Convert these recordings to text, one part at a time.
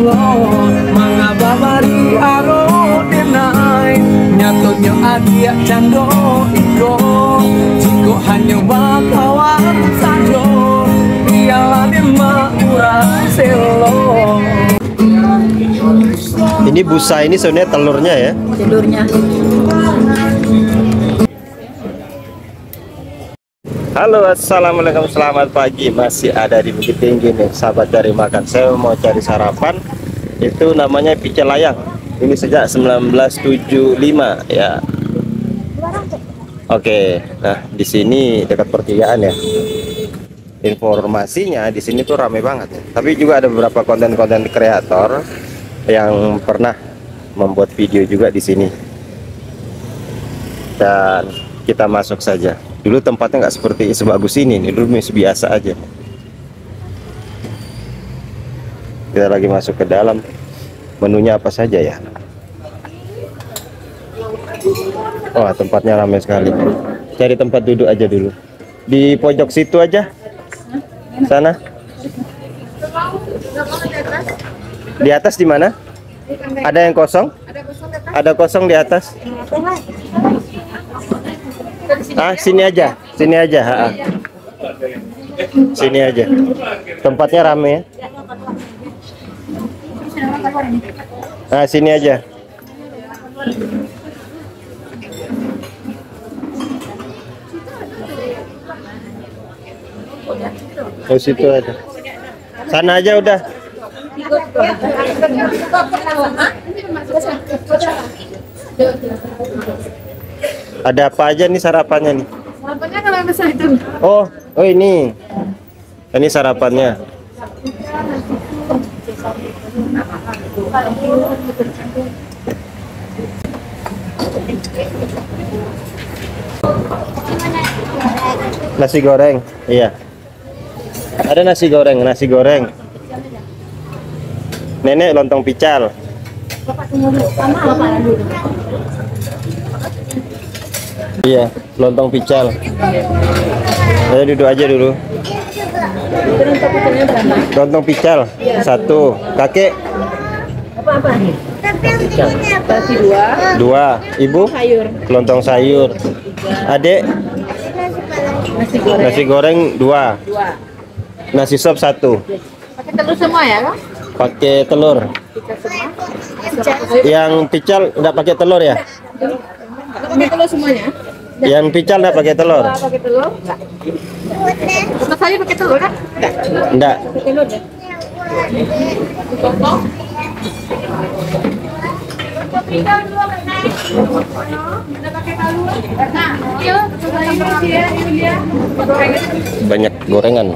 Mangababari aro denai nyatanya adia cando iko jiko hanya bakawan sajo ialah dema urang selo. Ini busa ini sebenarnya telurnya ya? Telurnya. Halo, assalamualaikum, selamat pagi. Masih ada di Bukit Tinggi nih, sahabat cari makan. Saya mau cari sarapan. Itu namanya picel layang. Ini sejak 1975 ya. Oke, nah di sini dekat pertigaan ya. Informasinya di sini tuh rame banget ya. Tapi juga ada beberapa konten-konten kreator yang pernah membuat video juga di sini. Dan kita masuk saja. Dulu tempatnya nggak seperti sebagus ini nih, dulu masih biasa aja. Kita lagi masuk ke dalam. Menunya apa saja ya? Wah, tempatnya ramai sekali. Cari tempat duduk aja dulu. Di pojok situ aja. Sana. Di atas di mana? Ada yang kosong? Ada kosong di atas. Ah, sini aja, sini aja. Sini aja. Tempatnya rame ya. Nah, sini aja. Oh, situ aja. Sana aja udah. Ada apa aja nih sarapannya nih? Sarapannya kalau yang besar itu. Oh ini. Ini sarapannya. Nasi goreng. Iya. Ada nasi goreng, nasi goreng. Nenek lontong pical. Iya, lontong pical. Ayo duduk aja dulu. Lontong pical satu. Kakek Apa-apa nih? Nasi dua. Ibu sayur. lontong sayur. Adek nasi goreng dua. Nasi sop satu. Pakai telur semua ya, Kak? Pakai telur. Yang pical nggak pakai telur ya? Pakai telur semuanya? Yang pical nggak pakai telur? Pakai telur? Enggak. Lontong sayur pakai telur kan? Enggak. Pakai telur ya? Banyak gorengan.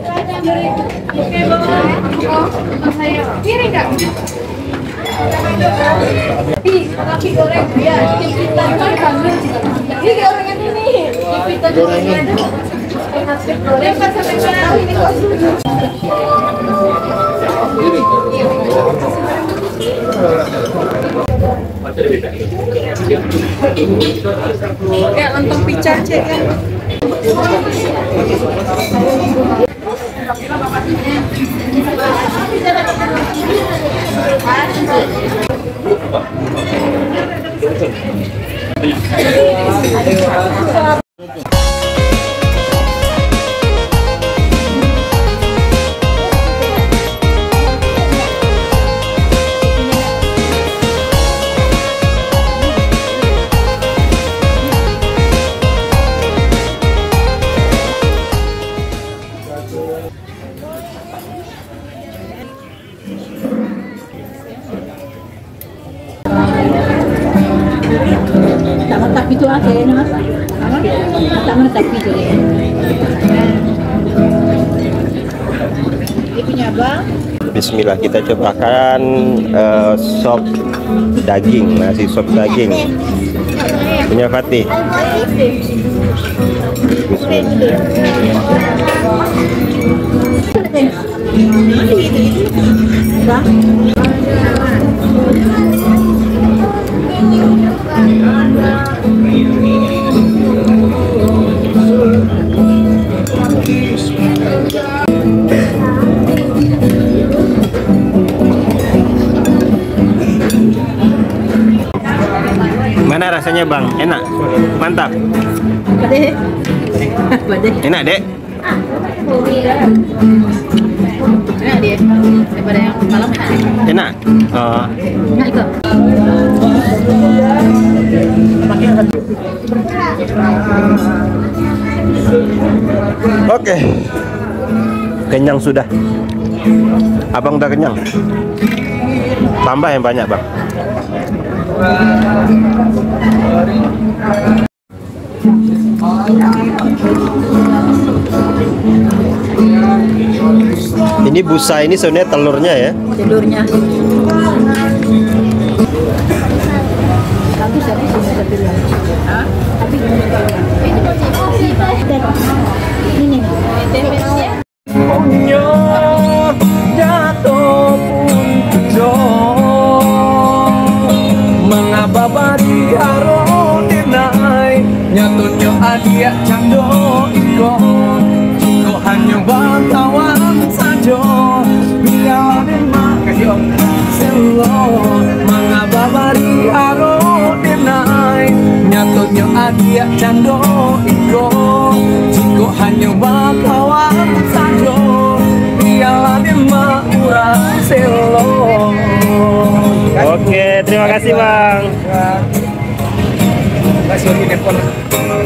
Kayak lontong pical cek ya. Tak mantap itu aja ya, Mas. Tak mantap itu ya. Ini punya Bang. Bismillah, kita cobakan sop daging, nasi sop daging punya Fatih. Bismillah. Gimana rasanya bang? Enak? Mantap? Badai. Badai. Enak dek? Enak dia. Daripada yang malam enak. Enak? Oh. Enak juga. Oke. Kenyang sudah. Abang udah kenyang? Tambah yang banyak bang. Ini busa ini sebenarnya telurnya ya. Telurnya. Bagus ya ini. Punya jatuh pun mengapa bari aro denai nyatunya adia cando iko jiko hanya wartawan saja biar emak kayo selo mengapa bari aro denai nyatunya adia cando iko jiko hanya wartawan saja biar emak urang selo. Oke, terima kasih bang. Masih di telepon.